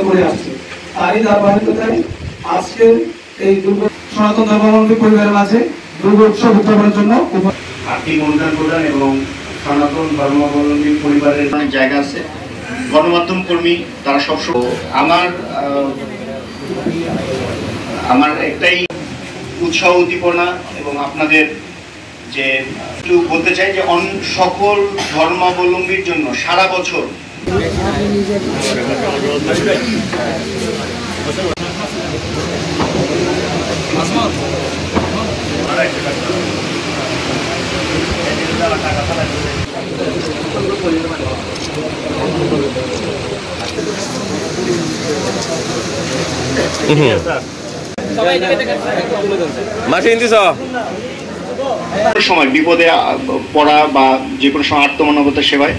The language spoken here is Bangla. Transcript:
করে আসছে। তারই ধারাবাহিকতায় আজকে এই সনাতন ধর্মাবলম্বী পরিবারের মাঝে দুর্গোৎসব উদযাপনের জন্য আর্থিক অনুদান প্রদান এবং সনাতন ধর্মাবলম্বী পরিবারের অনেক জায়গা আছে। গণমাধ্যম কর্মী তারা সবসময় আমার একটাই উৎসাহ উদ্দীপনা এবং আপনাদের যে একটু বলতে চাই যে সকল ধর্মাবলম্বীর জন্য সারা বছর সময় বিপদে পড়া বা যে কোনো সময় আত্মমানবতার সেবায়